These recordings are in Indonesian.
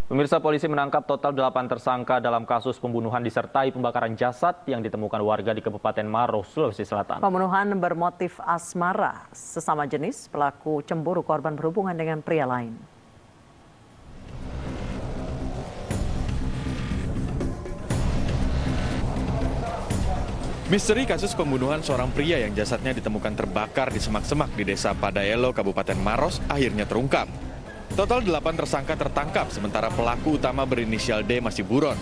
Pemirsa, polisi menangkap total 8 tersangka dalam kasus pembunuhan disertai pembakaran jasad yang ditemukan warga di Kabupaten Maros, Sulawesi Selatan. Pembunuhan bermotif asmara, sesama jenis pelaku cemburu korban berhubungan dengan pria lain. Misteri kasus pembunuhan seorang pria yang jasadnya ditemukan terbakar di semak-semak di Desa Padaelo, Kabupaten Maros akhirnya terungkap. Total 8 tersangka tertangkap, sementara pelaku utama berinisial D masih buron.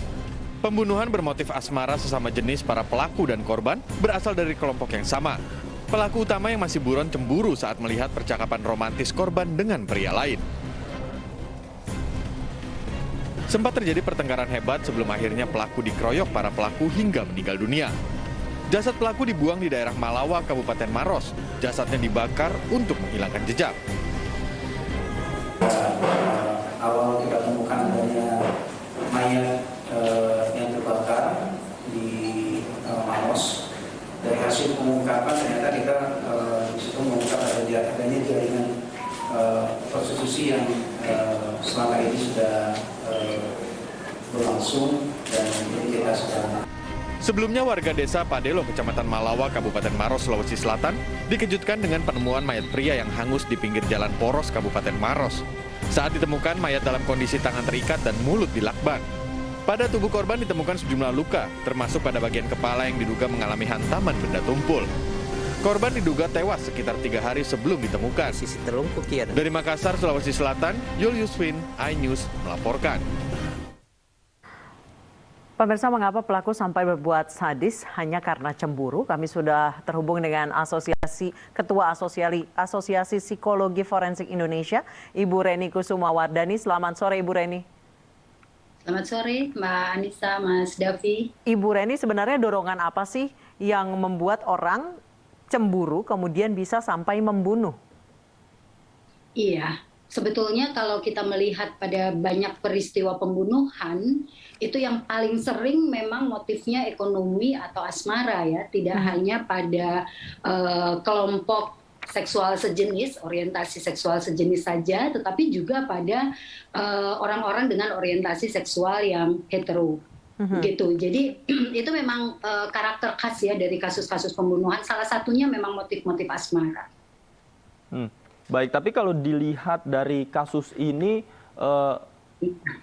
Pembunuhan bermotif asmara sesama jenis para pelaku dan korban berasal dari kelompok yang sama. Pelaku utama yang masih buron cemburu saat melihat percakapan romantis korban dengan pria lain. Sempat terjadi pertengkaran hebat sebelum akhirnya pelaku dikeroyok para pelaku hingga meninggal dunia. Jasad pelaku dibuang di daerah Malawa, Kabupaten Maros. Jasadnya dibakar untuk menghilangkan jejak. Awal kita temukan adanya mayat yang terbakar di Maros. Dari hasil pengungkapan ternyata kita di situ mengungkap adanya jaringan prostitusi yang selama ini sudah berlangsung dan ini kita sedang. Sebelumnya warga desa Padelo, Kecamatan Malawa, Kabupaten Maros, Sulawesi Selatan, dikejutkan dengan penemuan mayat pria yang hangus di pinggir jalan Poros, Kabupaten Maros. Saat ditemukan, mayat dalam kondisi tangan terikat dan mulut dilakban. Pada tubuh korban ditemukan sejumlah luka, termasuk pada bagian kepala yang diduga mengalami hantaman benda tumpul. Korban diduga tewas sekitar 3 hari sebelum ditemukan. Dari Makassar, Sulawesi Selatan, Julius Win, iNews melaporkan. Pemirsa, mengapa pelaku sampai berbuat sadis hanya karena cemburu? Kami sudah terhubung dengan Ketua Asosiasi Psikologi Forensik Indonesia, Ibu Reni Kusumawardani. Selamat sore, Ibu Reni. Selamat sore, Mbak Anissa, Mas Davi. Ibu Reni, sebenarnya dorongan apa sih yang membuat orang cemburu kemudian bisa sampai membunuh? Iya, sebetulnya kalau kita melihat pada banyak peristiwa pembunuhan, itu yang paling sering memang motifnya ekonomi atau asmara ya, tidak hanya pada kelompok seksual sejenis, orientasi seksual sejenis saja, tetapi juga pada orang-orang dengan orientasi seksual yang hetero. Gitu. Jadi itu memang karakter khas ya dari kasus-kasus pembunuhan, salah satunya memang motif-motif asmara. Baik, tapi kalau dilihat dari kasus ini,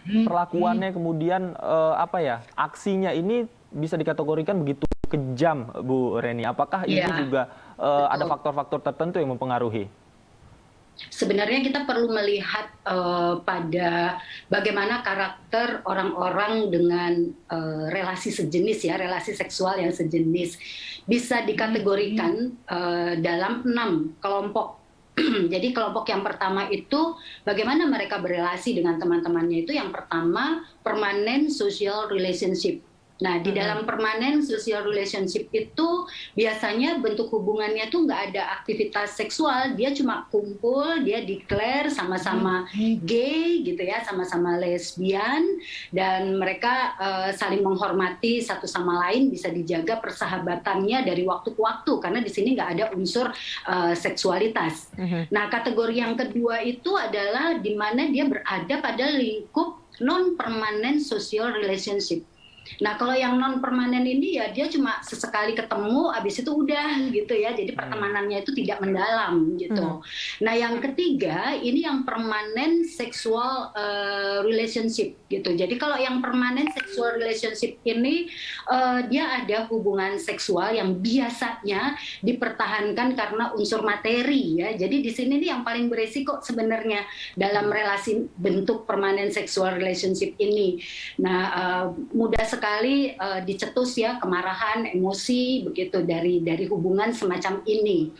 perlakuannya kemudian aksinya ini bisa dikategorikan begitu kejam, Bu Reni. Apakah ini juga ada faktor-faktor tertentu yang mempengaruhi? Sebenarnya kita perlu melihat pada bagaimana karakter orang-orang dengan relasi sejenis ya, relasi seksual yang sejenis bisa dikategorikan dalam 6 kelompok. Jadi kelompok yang pertama itu bagaimana mereka berelasi dengan teman-temannya, itu yang pertama permanent social relationship. Nah, di dalam permanent social relationship itu biasanya bentuk hubungannya tuh nggak ada aktivitas seksual, dia cuma kumpul, dia declare sama-sama gay gitu ya, sama-sama lesbian, dan mereka saling menghormati satu sama lain, bisa dijaga persahabatannya dari waktu ke waktu karena di sini nggak ada unsur seksualitas. Nah, kategori yang kedua itu adalah di mana dia berada pada lingkup non-permanent social relationship. Nah, kalau yang non permanen ini ya dia cuma sesekali ketemu, abis itu udah gitu ya. Jadi pertemanannya itu tidak mendalam gitu. Nah, yang ketiga ini yang permanent sexual relationship gitu. Jadi kalau yang permanent sexual relationship ini dia ada hubungan seksual yang biasanya dipertahankan karena unsur materi ya. Jadi di sini nih yang paling beresiko sebenarnya dalam relasi bentuk permanent sexual relationship ini. Nah, mudah sekali dicetus ya kemarahan, emosi begitu dari hubungan semacam ini.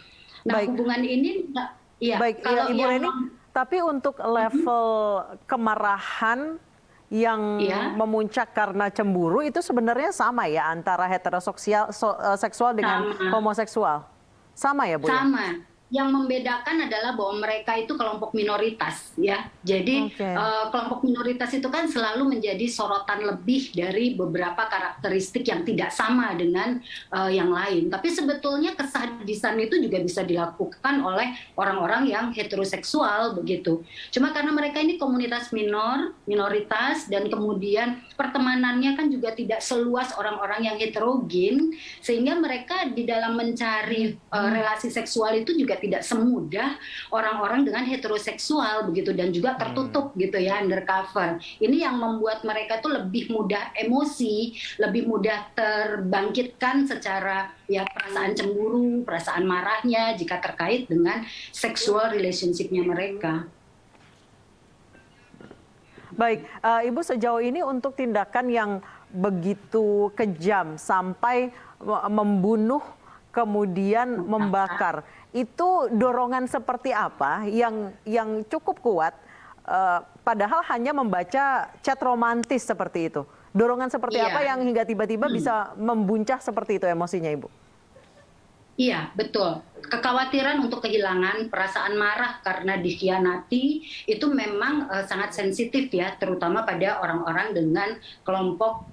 Nah, hubungan ini ya kalau Ibu Reni, tapi untuk level kemarahan yang memuncak karena cemburu itu sebenarnya sama ya antara heteroseksual dengan homoseksual. Sama ya, Bu? Sama. yang membedakan adalah bahwa mereka itu kelompok minoritas ya. Jadi kelompok minoritas itu kan selalu menjadi sorotan lebih dari beberapa karakteristik yang tidak sama dengan yang lain. Tapi sebetulnya kesadisan itu juga bisa dilakukan oleh orang-orang yang heteroseksual begitu. Cuma karena mereka ini komunitas minoritas, dan kemudian pertemanannya kan juga tidak seluas orang-orang yang heterogen, sehingga mereka di dalam mencari relasi seksual itu juga tidak semudah orang-orang dengan heteroseksual begitu, dan juga tertutup gitu ya, undercover. Ini yang membuat mereka tuh lebih mudah emosi, lebih mudah terbangkitkan secara ya perasaan cemburu, perasaan marahnya jika terkait dengan sexual relationship-nya mereka. Baik, Ibu, sejauh ini untuk tindakan yang begitu kejam sampai membunuh kemudian membakar, itu dorongan seperti apa yang cukup kuat, padahal hanya membaca chat romantis seperti itu? Dorongan seperti apa yang hingga tiba-tiba bisa membuncah seperti itu emosinya, Ibu? Iya, betul. Kekhawatiran untuk kehilangan, perasaan marah karena dikhianati itu memang sangat sensitif ya, terutama pada orang-orang dengan kelompok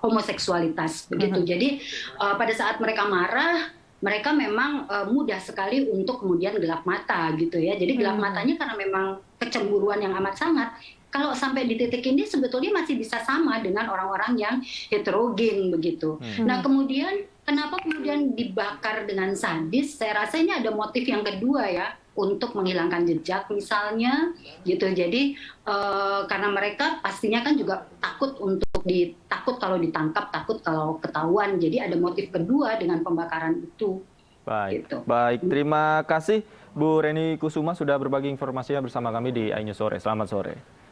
homoseksualitas begitu. Jadi pada saat mereka marah, mereka memang mudah sekali untuk kemudian gelap mata gitu ya. Jadi gelap matanya karena memang kecemburuan yang amat sangat. Kalau sampai di titik ini sebetulnya masih bisa sama dengan orang-orang yang heterogen begitu. Nah kemudian kenapa kemudian dibakar dengan sadis? Saya rasa ini ada motif yang kedua ya, untuk menghilangkan jejak misalnya gitu. Jadi karena mereka pastinya kan juga takut takut kalau ditangkap, takut kalau ketahuan. Jadi ada motif kedua dengan pembakaran itu. Baik, gitu. Baik. Terima kasih Bu Reni Kusuma sudah berbagi informasinya bersama kami di iNews Sore. Selamat sore.